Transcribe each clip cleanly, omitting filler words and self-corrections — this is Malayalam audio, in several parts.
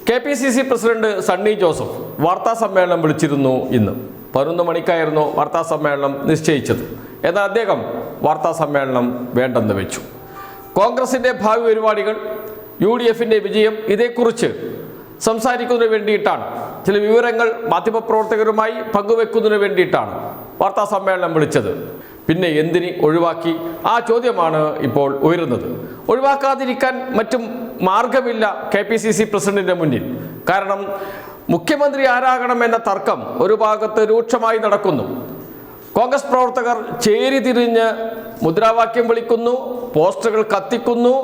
KPCC പ്രസിഡന്റ് സണ്ണി ജോസഫ് വാർത്താ സമ്മേളനം വിളിച്ചിരുന്നു. ഇന്ന് 11 മണിക്കായിരുന്നു വാർത്താ സമ്മേളനം നിശ്ചയിച്ചത്. എന്നാൽ അദ്ദേഹം വാർത്താ സമ്മേളനം വേണ്ടെന്ന് വെച്ചു. കോൺഗ്രസിൻ്റെ ഭാവി പരിപാടികൾ, UDFിൻ്റെ വിജയം, ഇതേക്കുറിച്ച് സംസാരിക്കുന്നതിന് വേണ്ടിയിട്ടാണ്, ചില വിവരങ്ങൾ മാധ്യമപ്രവർത്തകരുമായി പങ്കുവെക്കുന്നതിന് വേണ്ടിയിട്ടാണ് വാർത്താ സമ്മേളനം വിളിച്ചത്. പിന്നെ എന്തിന് ഒഴിവാക്കി? ആ ചോദ്യമാണ് ഇപ്പോൾ ഉയരുന്നത്. ഒഴിവാക്കാതിരിക്കാൻ മറ്റും മാർഗമില്ല KPCC പ്രസിഡന്റിന്റെ മുന്നിൽ. കാരണം മുഖ്യമന്ത്രി ആരാകണമെന്ന തർക്കം ഒരു ഭാഗത്ത് രൂക്ഷമായി നടക്കുന്നു. കോൺഗ്രസ് പ്രവർത്തകർ ചേരിതിരിഞ്ഞ് മുദ്രാവാക്യം വിളിക്കുന്നു, പോസ്റ്ററുകൾ കത്തിക്കുന്നു,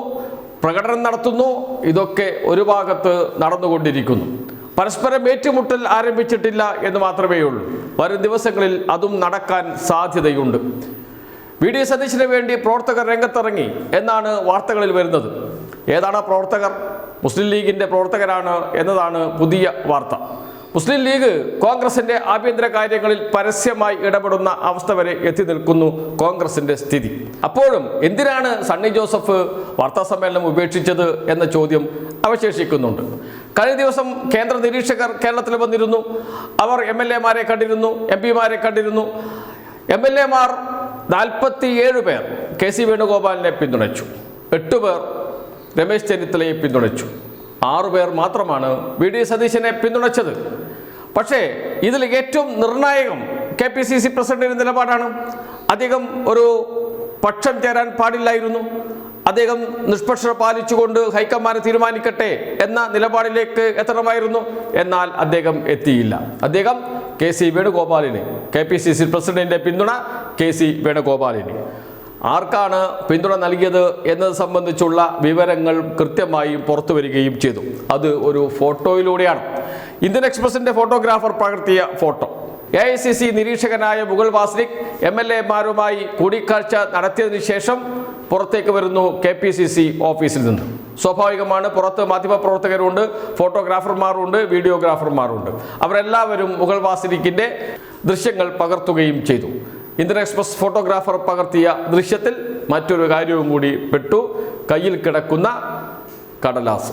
പ്രകടനം നടത്തുന്നു. ഇതൊക്കെ ഒരു ഭാഗത്ത് നടന്നുകൊണ്ടിരിക്കുന്നു. പരസ്പരം ഏറ്റുമുട്ടൽ ആരംഭിച്ചിട്ടില്ല എന്ന് മാത്രമേ ഉള്ളൂ. വരും ദിവസങ്ങളിൽ അതും നടക്കാൻ സാധ്യതയുണ്ട്. VD സതീശന് വേണ്ടി പ്രവർത്തകർ രംഗത്തിറങ്ങി എന്നാണ് വാർത്തകളിൽ വരുന്നത്. ഏതാണ് പ്രവർത്തകർ? മുസ്ലിം ലീഗിൻ്റെ പ്രവർത്തകരാണ് എന്നതാണ് പുതിയ വാർത്ത. മുസ്ലിം ലീഗ് കോൺഗ്രസിൻ്റെ ആഭ്യന്തര കാര്യങ്ങളിൽ പരസ്യമായി ഇടപെടുന്ന അവസ്ഥ വരെ എത്തി നിൽക്കുന്നു കോൺഗ്രസിൻ്റെ സ്ഥിതി. അപ്പോഴും എന്തിനാണ് സണ്ണി ജോസഫ് വാർത്താ സമ്മേളനം ഉപേക്ഷിച്ചത് എന്ന ചോദ്യം അവശേഷിക്കുന്നുണ്ട്. കഴിഞ്ഞ ദിവസം കേന്ദ്ര നിരീക്ഷകർ കേരളത്തിൽ വന്നിരുന്നു. അവർ MLA-മാരെ കണ്ടിരുന്നു, MP-മാരെ കണ്ടിരുന്നു. MLA-മാർ 47 പേർ KC വേണുഗോപാലിനെ പിന്തുണച്ചു, 8 പേർ രമേശ് ചെന്നിത്തലയെ പിന്തുണച്ചു, 6 പേർ മാത്രമാണ് VD സതീശനെ പിന്തുണച്ചത്. പക്ഷേ ഇതിൽ ഏറ്റവും നിർണായകം KPCC പ്രസിഡന്റിന്റെ നിലപാടാണ്. അദ്ദേഹം ഒരു പക്ഷം ചേരാൻ പാടില്ലായിരുന്നു. അദ്ദേഹം നിഷ്പക്ഷത പാലിച്ചുകൊണ്ട് ഹൈക്കമാൻഡ് തീരുമാനിക്കട്ടെ എന്ന നിലപാടിലേക്ക് എത്തണമായിരുന്നു. എന്നാൽ അദ്ദേഹം എത്തിയില്ല. അദ്ദേഹം KC വേണുഗോപാലിന്, KPCC പ്രസിഡന്റിന്റെ പിന്തുണ KC വേണുഗോപാലിന്. ആർക്കാണ് പിന്തുണ നൽകിയത് എന്നത് സംബന്ധിച്ചുള്ള വിവരങ്ങൾ കൃത്യമായി പുറത്തു വരികയും ചെയ്തു. അത് ഒരു ഫോട്ടോയിലൂടെയാണ്. ഇന്ത്യൻ എക്സ്പ്രസിന്റെ ഫോട്ടോഗ്രാഫർ പകർത്തിയ ഫോട്ടോ. AICC നിരീക്ഷകനായ മുകുൾ വാസ്നിക് MLA-മാരുമായി കൂടിക്കാഴ്ച നടത്തിയതിനു ശേഷം പുറത്തേക്ക് വരുന്നു KPCC ഓഫീസിൽ നിന്ന്. സ്വാഭാവികമാണ്, പുറത്ത് മാധ്യമപ്രവർത്തകരുണ്ട്, ഫോട്ടോഗ്രാഫർമാരുണ്ട്, വീഡിയോഗ്രാഫർമാരുണ്ട്. അവരെല്ലാവരും മുകുൾ വാസ്നിക്കിന്റെ ദൃശ്യങ്ങൾ പകർത്തുകയും ചെയ്തു. ഇന്ത്യൻ എക്സ്പ്രസ് ഫോട്ടോഗ്രാഫർ പകർത്തിയ ദൃശ്യത്തിൽ മറ്റൊരു കാര്യവും കൂടി പെട്ടു. കയ്യിൽ കിടക്കുന്ന കടലാസ്.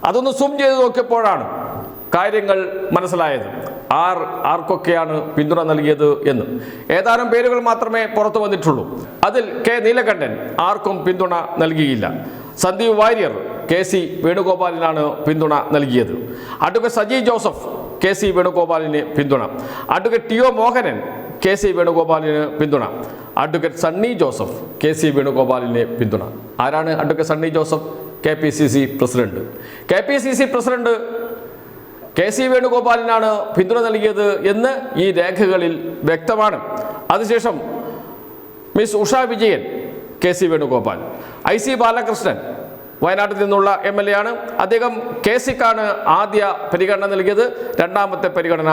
അതൊന്ന് സൂം ചെയ്ത് നോക്കിയപ്പോഴാണ് കാര്യങ്ങൾ മനസ്സിലായത്. ആർക്കൊക്കെയാണ് പിന്തുണ നൽകിയത് എന്ന്. ഏതാനും പേരുകൾ മാത്രമേ പുറത്തു വന്നിട്ടുള്ളൂ. അതിൽ K നീലകണ്ഠൻ ആർക്കും പിന്തുണ നൽകിയില്ല. സന്ദീപ് വാര്യർ KC വേണുഗോപാലിനാണ് പിന്തുണ നൽകിയത്. അഡ്വക്കേറ്റ് സജി ജോസഫ് KC വേണുഗോപാലിന് പിന്തുണ. അഡ്വക്കേറ്റ് TO മോഹനൻ KC വേണുഗോപാലിന് പിന്തുണ. അഡ്വക്കേറ്റ് സണ്ണി ജോസഫ് KC വേണുഗോപാലിന് പിന്തുണ. ആരാണ് advocate Sunny Joseph? KPCC president. KPCC president KC വേണുഗോപാലിനാണ് പിന്തുണ നൽകിയത് എന്ന് ഈ രേഖകളിൽ വ്യക്തമാണ്. അതിനുശേഷം miss Usha Vijayan KC Venugopal. IC Balakrishnan വയനാട്ടിൽ നിന്നുള്ള MLA ആണ്. അദ്ദേഹം KCക്കാണ് ആദ്യ പരിഗണന നൽകിയത്. രണ്ടാമത്തെ പരിഗണന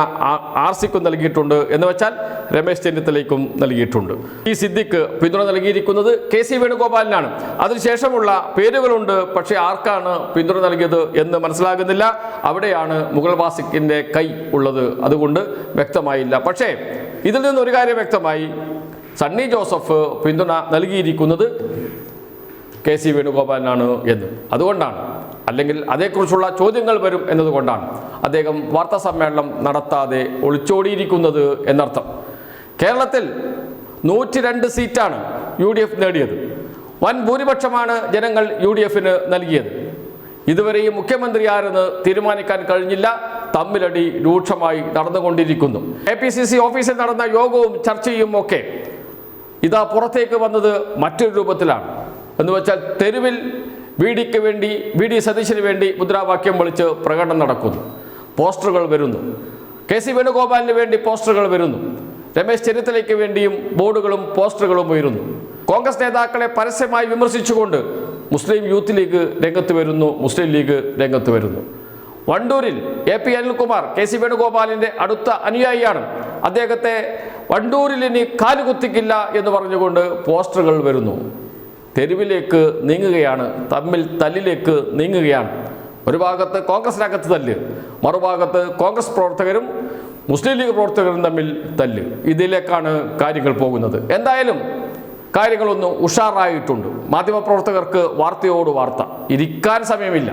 RCക്കും നൽകിയിട്ടുണ്ട്. എന്ന് വെച്ചാൽ രമേശ് ചെന്നിത്തലയ്ക്കും നൽകിയിട്ടുണ്ട്. ഈ സിദ്ദിഖ് പിന്തുണ നൽകിയിരിക്കുന്നത് KC വേണുഗോപാലിനാണ്. അതിനുശേഷമുള്ള പേരുകളുണ്ട്, പക്ഷേ ആർക്കാണ് പിന്തുണ നൽകിയത് എന്ന് മനസ്സിലാകുന്നില്ല. അവിടെയാണ് മുകുൾ വാസ്നിക്കിന്റെ കൈ ഉള്ളത്. അതുകൊണ്ട് വ്യക്തമായില്ല. പക്ഷേ ഇതിൽ നിന്നൊരു കാര്യം വ്യക്തമായി, സണ്ണി ജോസഫ് പിന്തുണ നൽകിയിരിക്കുന്നത് KC വേണുഗോപാലിനാണ് എന്ന്. അതുകൊണ്ടാണ്, അല്ലെങ്കിൽ അതേക്കുറിച്ചുള്ള ചോദ്യങ്ങൾ വരും എന്നതുകൊണ്ടാണ് അദ്ദേഹം വാർത്താ സമ്മേളനം നടത്താതെ ഒളിച്ചോടിയിരിക്കുന്നത് എന്നർത്ഥം. കേരളത്തിൽ 102 സീറ്റാണ് UDF നേടിയത്. വൻ ഭൂരിപക്ഷമാണ് ജനങ്ങൾ UDFന് നൽകിയത്. ഇതുവരെയും മുഖ്യമന്ത്രി ആരെന്ന് തീരുമാനിക്കാൻ കഴിഞ്ഞില്ല. തമ്മിലടി രൂക്ഷമായി നടന്നുകൊണ്ടിരിക്കുന്നു. KPCC ഓഫീസിൽ നടന്ന യോഗവും ചർച്ചയും ഒക്കെ ഇതാ പുറത്തേക്ക് വന്നത് മറ്റൊരു രൂപത്തിലാണ്. എന്ന് വെച്ചാൽ തെരുവിൽ VD സതീശന് വേണ്ടി മുദ്രാവാക്യം വിളിച്ച് പ്രകടനം നടക്കുന്നു. പോസ്റ്ററുകൾ വരുന്നു. KC വേണുഗോപാലിന് വേണ്ടി പോസ്റ്ററുകൾ വരുന്നു. രമേശ് ചെന്നിത്തലയ്ക്ക് വേണ്ടിയും ബോർഡുകളും പോസ്റ്ററുകളും ഉയരുന്നു. കോൺഗ്രസ് നേതാക്കളെ പരസ്യമായി വിമർശിച്ചുകൊണ്ട് മുസ്ലിം യൂത്ത് ലീഗ് രംഗത്ത് വരുന്നു, മുസ്ലിം ലീഗ് രംഗത്ത് വരുന്നു. വണ്ടൂരിൽ AP അനിൽകുമാർ KC വേണുഗോപാലിൻ്റെ അടുത്ത അനുയായിയാണ്. അദ്ദേഹത്തെ വണ്ടൂരിൽ ഇനി കാലുകുത്തിക്കില്ല എന്ന് പറഞ്ഞുകൊണ്ട് പോസ്റ്ററുകൾ വരുന്നു. തെരുവിലേക്ക് നീങ്ങുകയാണ്, തമ്മിൽ തല്ലിലേക്ക് നീങ്ങുകയാണ്. ഒരു ഭാഗത്ത് കോൺഗ്രസിനകത്ത് തല്ല്, മറുഭാഗത്ത് കോൺഗ്രസ് പ്രവർത്തകരും മുസ്ലിം ലീഗ് പ്രവർത്തകരും തമ്മിൽ തല്ല്. ഇതിലേക്കാണ് കാര്യങ്ങൾ പോകുന്നത്. എന്തായാലും കാര്യങ്ങളൊന്നും ഉഷാറായിട്ടുണ്ട്. മാധ്യമപ്രവർത്തകർക്ക് വാർത്തയോട് വാർത്ത, ഇരിക്കാൻ സമയമില്ല.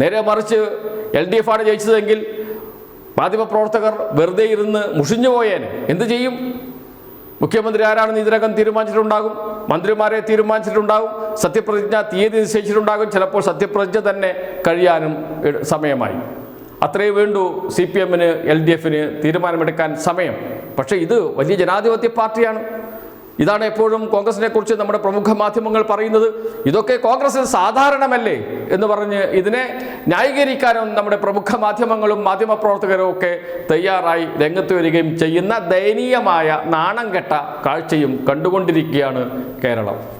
നേരെ മറിച്ച് LDF ആണ് ജയിച്ചതെങ്കിൽ മാധ്യമപ്രവർത്തകർ വെറുതെ ഇരുന്ന് മുഷിഞ്ഞു പോയേനെ. എന്ത് ചെയ്യും? മുഖ്യമന്ത്രി ആരാണെന്ന് ഇതിനകം തീരുമാനിച്ചിട്ടുണ്ടാകും, മന്ത്രിമാരെ തീരുമാനിച്ചിട്ടുണ്ടാകും, സത്യപ്രതിജ്ഞ തീയതി നിശ്ചയിച്ചിട്ടുണ്ടാകും, ചിലപ്പോൾ സത്യപ്രതിജ്ഞ തന്നെ കഴിയാനും സമയമായി. അത്രയേ വേണ്ടൂ CPM-ന് LDF-ന് തീരുമാനമെടുക്കാൻ സമയം. പക്ഷേ ഇത് വലിയ ജനാധിപത്യ പാർട്ടിയാണ്. ഇതാണ് എപ്പോഴും കോൺഗ്രസിനെ കുറിച്ച് നമ്മുടെ പ്രമുഖ മാധ്യമങ്ങൾ പറയുന്നത്. ഇതൊക്കെ കോൺഗ്രസിൽ സാധാരണമല്ലേ എന്ന് പറഞ്ഞ് ഇതിനെ ന്യായീകരിക്കാനും നമ്മുടെ പ്രമുഖ മാധ്യമങ്ങളും മാധ്യമപ്രവർത്തകരും ഒക്കെ തയ്യാറായി രംഗത്ത് വരികയും ചെയ്യുന്ന ദയനീയമായ നാണം കെട്ട കാഴ്ചയും കണ്ടുകൊണ്ടിരിക്കുകയാണ് കേരളം.